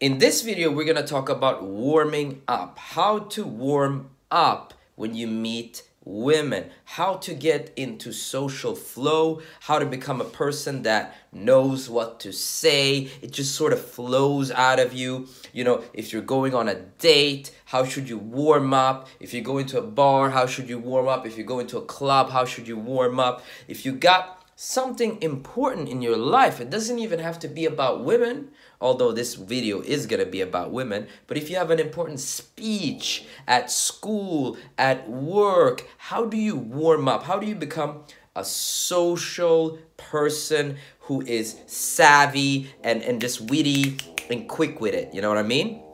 In this video, we're going to talk about warming up. How to warm up when you meet women. How to get into social flow. How to become a person that knows what to say. It just sort of flows out of you. You know, if you're going on a date, how should you warm up? If you go into a bar, how should you warm up? If you go into a club, how should you warm up? If you got something important in your life, it doesn't even have to be about women, although this video is going to be about women. But if you have an important speech at school, at work, how do you warm up? How do you become a social person who is savvy and just witty and quick with it? You know what I mean?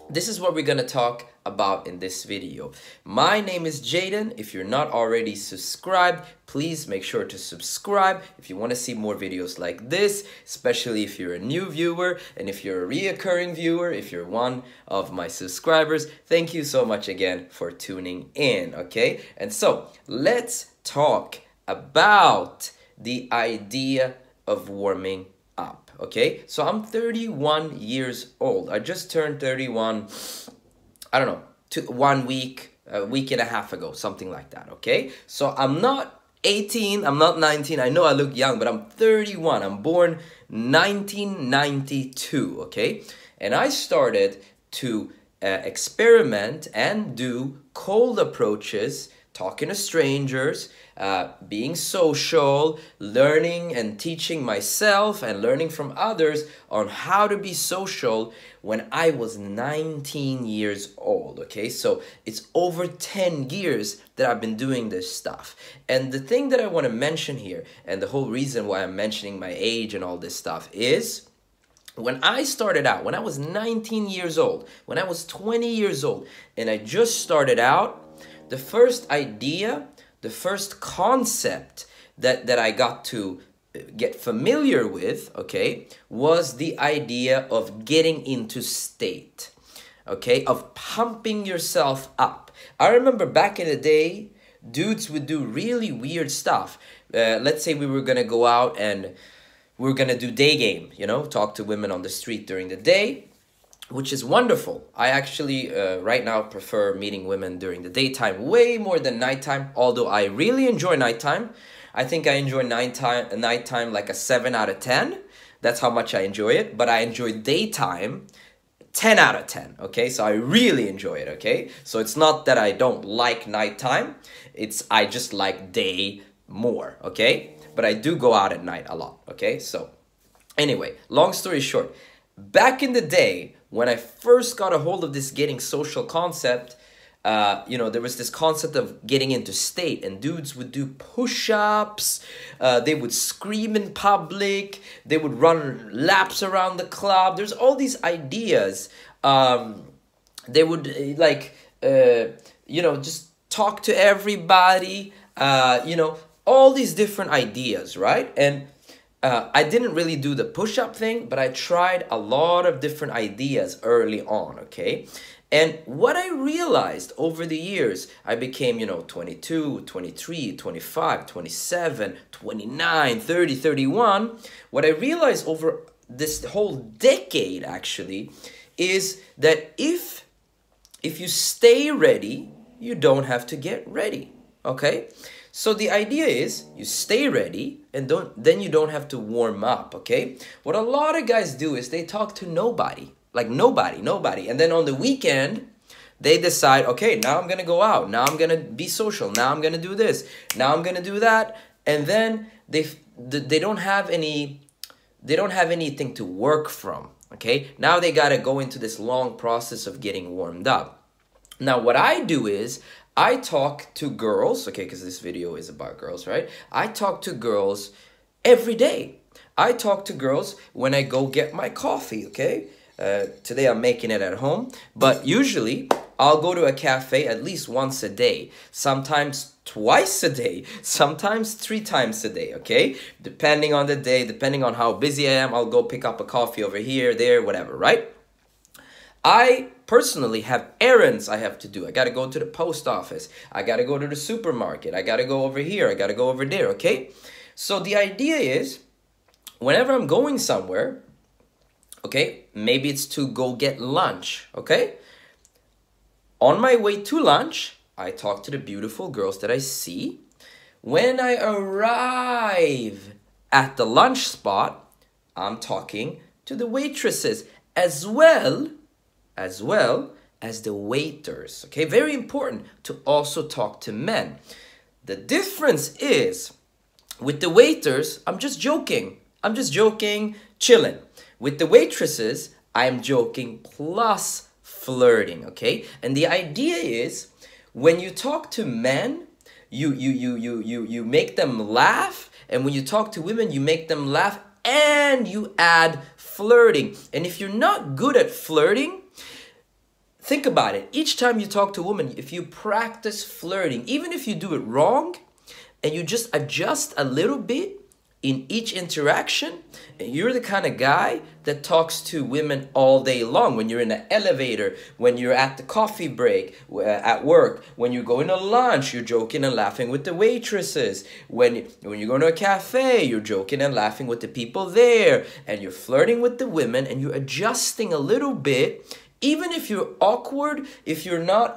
This is what we're going to talk about in this video. My name is Jayden. If you're not already subscribed, please make sure to subscribe if you want to see more videos like this, especially if you're a new viewer, and if you're a reoccurring viewer, if you're one of my subscribers. Thank you so much again for tuning in, okay? And so let's talk about the idea of warming up, okay? So I'm 31 years old. I just turned 31, I don't know, a week and a half ago, something like that, okay? So I'm not 18, I'm not 19, I know I look young, but I'm 31. I'm born 1992, okay? And I started to experiment and do cold approaches, talking to strangers, being social, learning and teaching myself and learning from others on how to be social when I was 19 years old, okay? So it's over 10 years that I've been doing this stuff. And the thing that I want to mention here, and the whole reason why I'm mentioning my age and all this stuff is, when I started out, when I was 19 years old, when I was 20 years old, and I just started out, the first idea, the first concept that I got to get familiar with, okay, was the idea of getting into state, okay, of pumping yourself up. I remember back in the day, dudes would do really weird stuff. Let's say we were going to go out and we were going to do day game, you know, talk to women on the street during the day, which is wonderful. I actually right now prefer meeting women during the daytime way more than nighttime, although I really enjoy nighttime. I think I enjoy nighttime like a 7 out of 10. That's how much I enjoy it. But I enjoy daytime 10 out of 10, okay? So I really enjoy it, okay? So it's not that I don't like nighttime. I just like day more, okay? But I do go out at night a lot, okay? So anyway, long story short, back in the day, when I first got a hold of this getting social concept, you know, there was this concept of getting into state, and dudes would do push-ups, they would scream in public, they would run laps around the club. There's all these ideas. They would, you know, just talk to everybody, you know, all these different ideas, right? And I didn't really do the push-up thing, but I tried a lot of different ideas early on, okay? And what I realized over the years, I became, you know, 22, 23, 25, 27, 29, 30, 31. What I realized over this whole decade, actually, is that if you stay ready, you don't have to get ready, okay? So the idea is you stay ready and then you don't have to warm up, okay? What a lot of guys do is they talk to nobody, like nobody. And then on the weekend, they decide, okay, now I'm going to go out. Now I'm going to be social. Now I'm going to do this. Now I'm going to do that. And then they don't have anything to work from, okay? Now they got to go into this long process of getting warmed up. Now what I do is I talk to girls, okay, because this video is about girls, right? I talk to girls every day. I talk to girls when I go get my coffee, okay? Today I'm making it at home, but usually I'll go to a cafe at least once a day, sometimes twice a day, sometimes 3 times a day, okay? Depending on the day, depending on how busy I am, I'll go pick up a coffee over here, there, whatever, right? I personally have errands I have to do. I got to go to the post office. I got to go to the supermarket. I got to go over here. I got to go over there, okay? So the idea is, whenever I'm going somewhere, Okay, maybe it's to go get lunch, okay? On my way to lunch, I talk to the beautiful girls that I see. When I arrive at the lunch spot, I'm talking to the waitresses as well as the waiters. Okay, very important to also talk to men. The difference is with the waiters, I'm just joking. I'm just joking, chilling. With the waitresses, I'm joking plus flirting, okay? And the idea is when you talk to men, you make them laugh, and when you talk to women, you make them laugh and you add flirting. And if you're not good at flirting, think about it. Each time you talk to a woman, if you practice flirting, even if you do it wrong, and you just adjust a little bit in each interaction, and you're the kind of guy that talks to women all day long. When you're in the elevator, when you're at the coffee break, at work, when you're going to lunch, you're joking and laughing with the waitresses. When you're going to a cafe, you're joking and laughing with the people there. And you're flirting with the women, and you're adjusting a little bit. Even if you're awkward, if you're not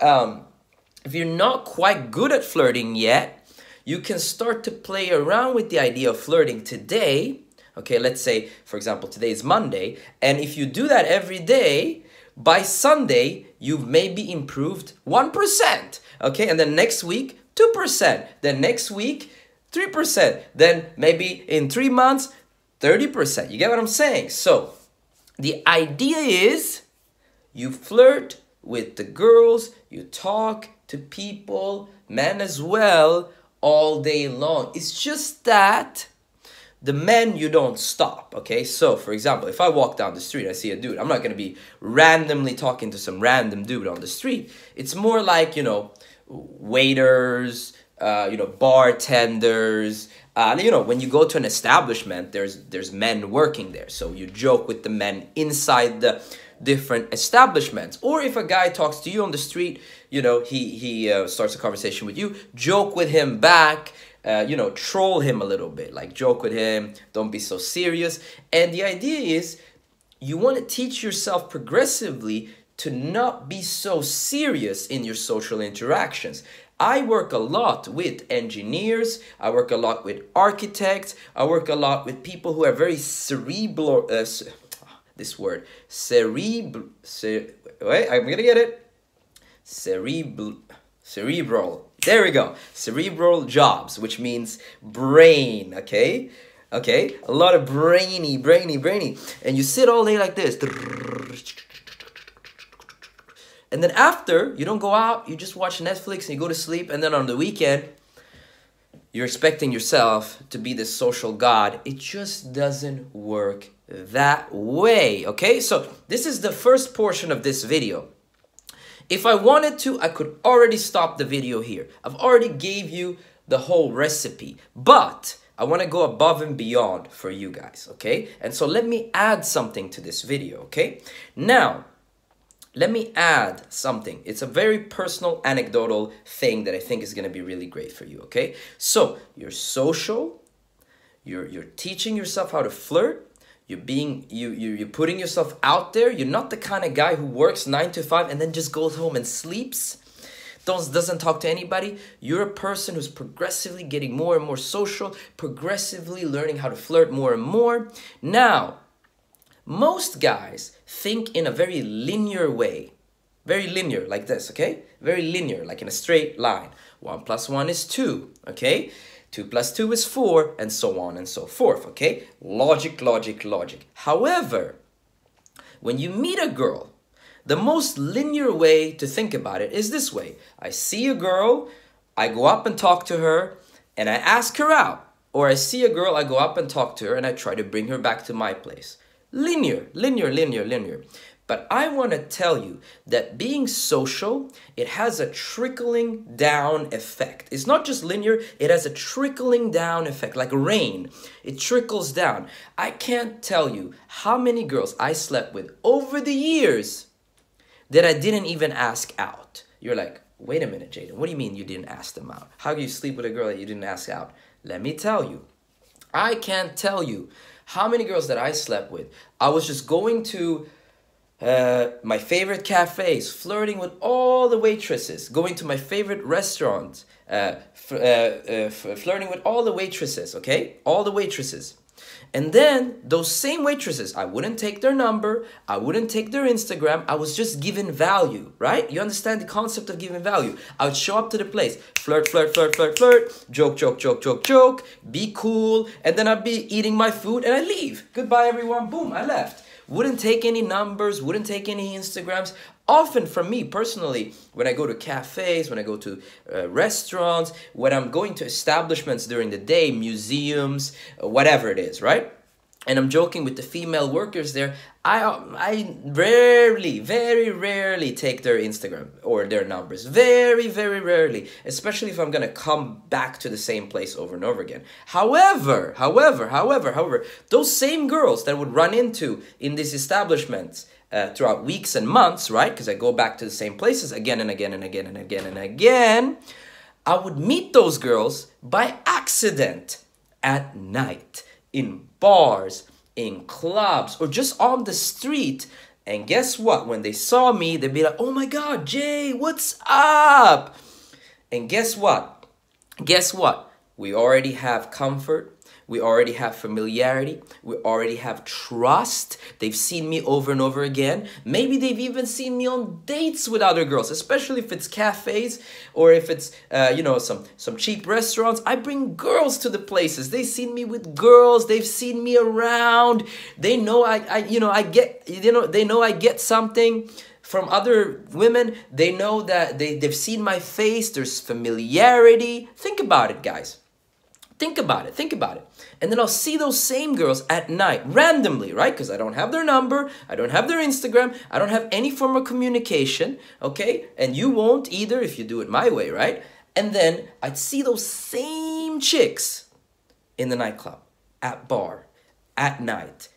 quite good at flirting yet, you can start to play around with the idea of flirting today. Okay, let's say, for example, today is Monday. And if you do that every day, by Sunday, you've maybe improved 1%. Okay, and then next week, 2%. Then next week, 3%. Then maybe in 3 months, 30%. You get what I'm saying? So the idea is you flirt with the girls, you talk to people, men as well, all day long. It's just that the men, you don't stop, okay? So, for example, if I walk down the street, I see a dude, I'm not going to be randomly talking to some random dude on the street. It's more like, waiters, bartenders. When you go to an establishment, there's men working there. So you joke with the men inside the different establishments. Or if a guy talks to you on the street, he starts a conversation with you, joke with him back, troll him a little bit, like joke with him, don't be so serious. And the idea is you want to teach yourself progressively to not be so serious in your social interactions. I work a lot with engineers, I work a lot with architects, I work a lot with people who are very cerebral, wait, I'm gonna get it. Cerebral. There we go. Cerebral jobs, which means brain, okay? Okay? A lot of brainy. And you sit all day like this. And then after, you don't go out, you just watch Netflix and you go to sleep. And then on the weekend, you're expecting yourself to be this social god. It just doesn't work that way, okay? So this is the first portion of this video. If I wanted to, I could already stop the video here. I've already gave you the whole recipe, but I want to go above and beyond for you guys, okay? And so let me add something to this video, okay? Now, let me add something. It's a very personal, anecdotal thing that I think is going to be really great for you, okay? So, you're social, you're teaching yourself how to flirt, you're putting yourself out there. You're not the kind of guy who works 9 to 5 and then just goes home and sleeps. Doesn't talk to anybody. You're a person who's progressively getting more and more social, progressively learning how to flirt more and more. Now, most guys think in a very linear way. Very linear, like this, okay? Very linear, like in a straight line. 1 + 1 is 2, okay? 2 + 2 is 4, and so on and so forth, okay? Logic. However, when you meet a girl, the most linear way to think about it is this way. I see a girl, I go up and talk to her, and I ask her out. Or I see a girl, I go up and talk to her, and I try to bring her back to my place. Linear. But I want to tell you that being social, it has a trickling down effect. It's not just linear, it has a trickling down effect, like rain. It trickles down. I can't tell you how many girls I slept with over the years that I didn't even ask out. You're like, wait a minute, Jayden, what do you mean you didn't ask them out? How do you sleep with a girl that you didn't ask out? Let me tell you. I can't tell you How many girls that I slept with? I was just going to my favorite cafes, flirting with all the waitresses, going to my favorite restaurants, flirting with all the waitresses, okay? All the waitresses. And then those same waitresses, I wouldn't take their number, I wouldn't take their Instagram, I was just giving value, right? You understand the concept of giving value. I would show up to the place, flirt, flirt, flirt, flirt, flirt, joke, joke, joke, joke, joke, be cool, and then I'd be eating my food and I leave. Goodbye everyone, boom, I left. Wouldn't take any numbers, wouldn't take any Instagrams. Often for me personally, when I go to cafes, when I go to restaurants, when I'm going to establishments during the day, museums, whatever it is, right? And I'm joking with the female workers there, I rarely, very rarely take their Instagram or their numbers. Very, very rarely. Especially if I'm going to come back to the same place over and over again. However, those same girls that I would run into in these establishments throughout weeks and months, right? Because I go back to the same places again and again and again and again and again. I would meet those girls by accident at night. In bars, in clubs, or just on the street. And guess what? When they saw me, they'd be like, oh my God, Jay, what's up? And guess what? Guess what? We already have comfort. We already have familiarity. We already have trust. They've seen me over and over again. Maybe they've even seen me on dates with other girls, especially if it's cafes or if it's, some cheap restaurants. I bring girls to the places. They've seen me with girls. They've seen me around. They know I get something from other women. They know that they've seen my face. There's familiarity. Think about it, guys. Think about it. And then I'll see those same girls at night, randomly, right? Because I don't have their number, I don't have their Instagram, I don't have any form of communication, okay? And you won't either if you do it my way, right? And then I'd see those same chicks in the nightclub, at bar, at night,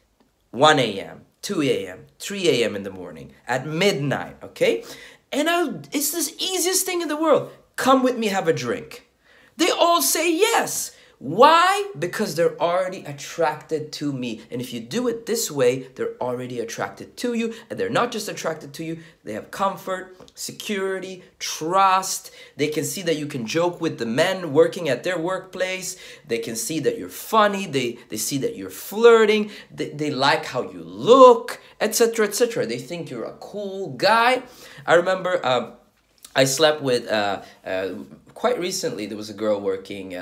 1 a.m., 2 a.m., 3 a.m. in the morning, at midnight, okay? And it's the easiest thing in the world. Come with me, have a drink. They all say yes. Why? Because they're already attracted to me. And if you do it this way, they're already attracted to you. And they're not just attracted to you. They have comfort, security, trust. They can see that you can joke with the men working at their workplace. They can see that you're funny. They see that you're flirting. They like how you look, etc., etc. They think you're a cool guy. I remember I slept with, quite recently, there was a girl working...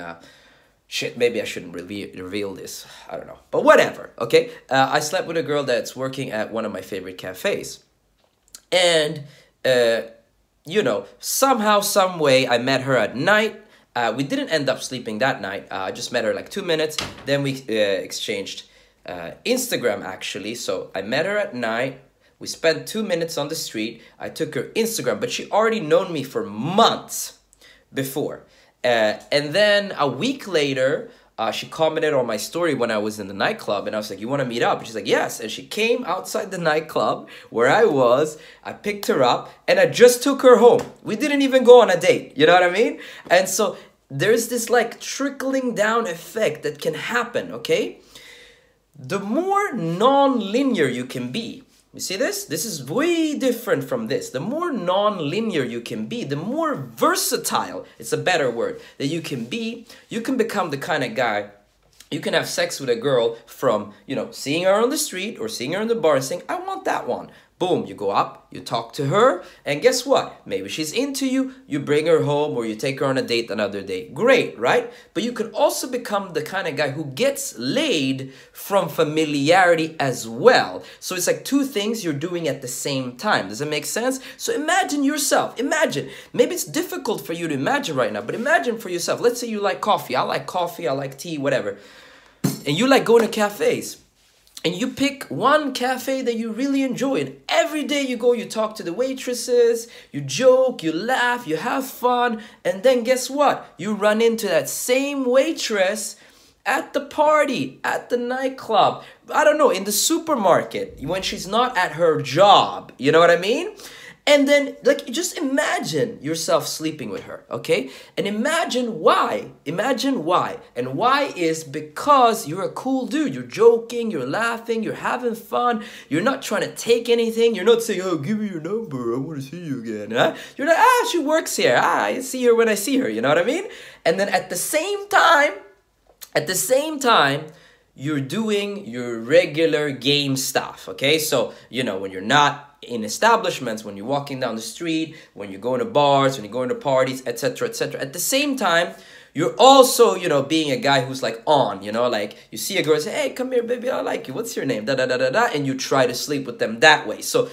maybe I shouldn't reveal this. I don't know. But whatever, okay? I slept with a girl that's working at one of my favorite cafes. And, somehow, some way, I met her at night. We didn't end up sleeping that night. I just met her like 2 minutes. Then we exchanged Instagram, actually. So I met her at night. We spent 2 minutes on the street. I took her Instagram, but she already known me for months before. And then a week later, she commented on my story when I was in the nightclub. And I was like, you want to meet up? And she's like, yes. And she came outside the nightclub where I was. I picked her up and I just took her home. We didn't even go on a date. You know what I mean? And so there's this like trickling down effect that can happen, okay? The more non-linear you can be, you see this? This is way different from this. The more non-linear you can be, the more versatile, it's a better word, that you can be, you can become the kind of guy, you can have sex with a girl from, seeing her on the street or seeing her in the bar and saying, I want that one. Boom, you go up, you talk to her, and guess what? Maybe she's into you, you bring her home or you take her on a date another day. Great, right? But you can also become the kind of guy who gets laid from familiarity as well. So it's like two things you're doing at the same time. Does it make sense? So imagine yourself. Imagine. Maybe it's difficult for you to imagine right now, but imagine for yourself. Let's say you like coffee. I like tea, whatever. And you like going to cafes. And you pick one cafe that you really enjoy. And every day you go, you talk to the waitresses, you joke, you laugh, you have fun. And then guess what? You run into that same waitress at the party, at the nightclub, I don't know, in the supermarket, when she's not at her job. You know what I mean? And then, like, just imagine yourself sleeping with her, okay? And imagine why. Imagine why. And why is because you're a cool dude. You're joking, you're laughing, you're having fun. You're not trying to take anything. You're not saying, oh, give me your number. I want to see you again. Huh? You're like, she works here. I see her when I see her. You know what I mean? And then at the same time, you're doing your regular game stuff, okay? So, you know, when you're not in establishments, when you're walking down the street, when you're going to bars, when you're going to parties, etc., etc. At the same time, you're also, you know, being a guy who's like on, you know, like you see a girl say, hey, come here, baby, I like you. What's your name? Da, da, da, da, da. And you try to sleep with them that way. So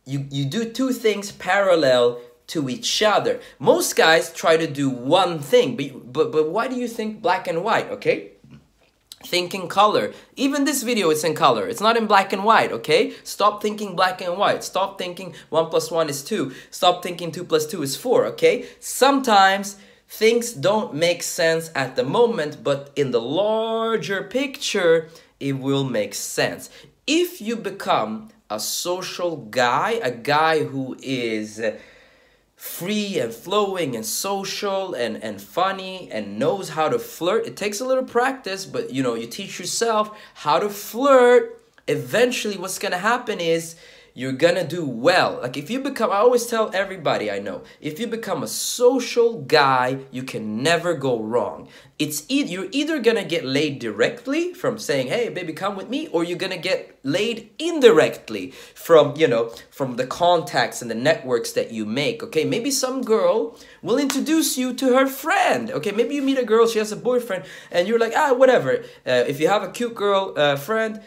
you do two things parallel to each other. Most guys try to do one thing, but why do you think black and white, okay? Think in color. Even this video is in color. It's not in black and white, okay? Stop thinking black and white. Stop thinking 1 + 1 is 2. Stop thinking 2 + 2 is 4, okay? Sometimes things don't make sense at the moment, but in the larger picture, it will make sense. If you become a social guy, a guy who is free and flowing and social and funny and knows how to flirt. It takes a little practice, but you know, you teach yourself how to flirt. Eventually what's gonna happen is you're gonna do well. Like if you become, I always tell everybody I know, if you become a social guy, you can never go wrong. You're either gonna get laid directly from saying, hey baby, come with me, or you're gonna get laid indirectly from, you know, from the contacts and the networks that you make, okay? Maybe some girl will introduce you to her friend, okay? Maybe you meet a girl, she has a boyfriend, and you're like, whatever. If you have a cute girl friend,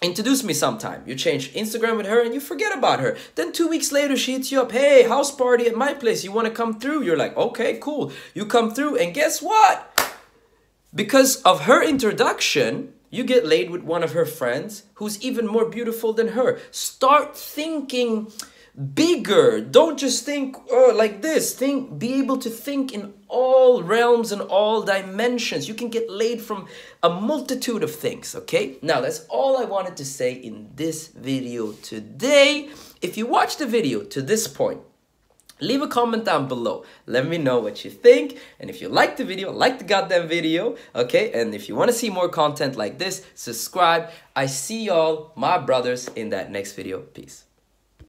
introduce me sometime. You change Instagram with her and you forget about her. Then 2 weeks later, she hits you up. Hey, house party at my place. You want to come through? You're like, okay, cool. You come through and guess what? Because of her introduction, you get laid with one of her friends who's even more beautiful than her. Start thinking bigger. Don't just think like this. Be able to think in all realms and all dimensions. You can get laid from a multitude of things, okay? Now, that's all I wanted to say in this video today. If you watched the video to this point, leave a comment down below. Let me know what you think. And if you like the video, like the goddamn video, okay? And if you want to see more content like this, subscribe. I see y'all, my brothers, in that next video. Peace.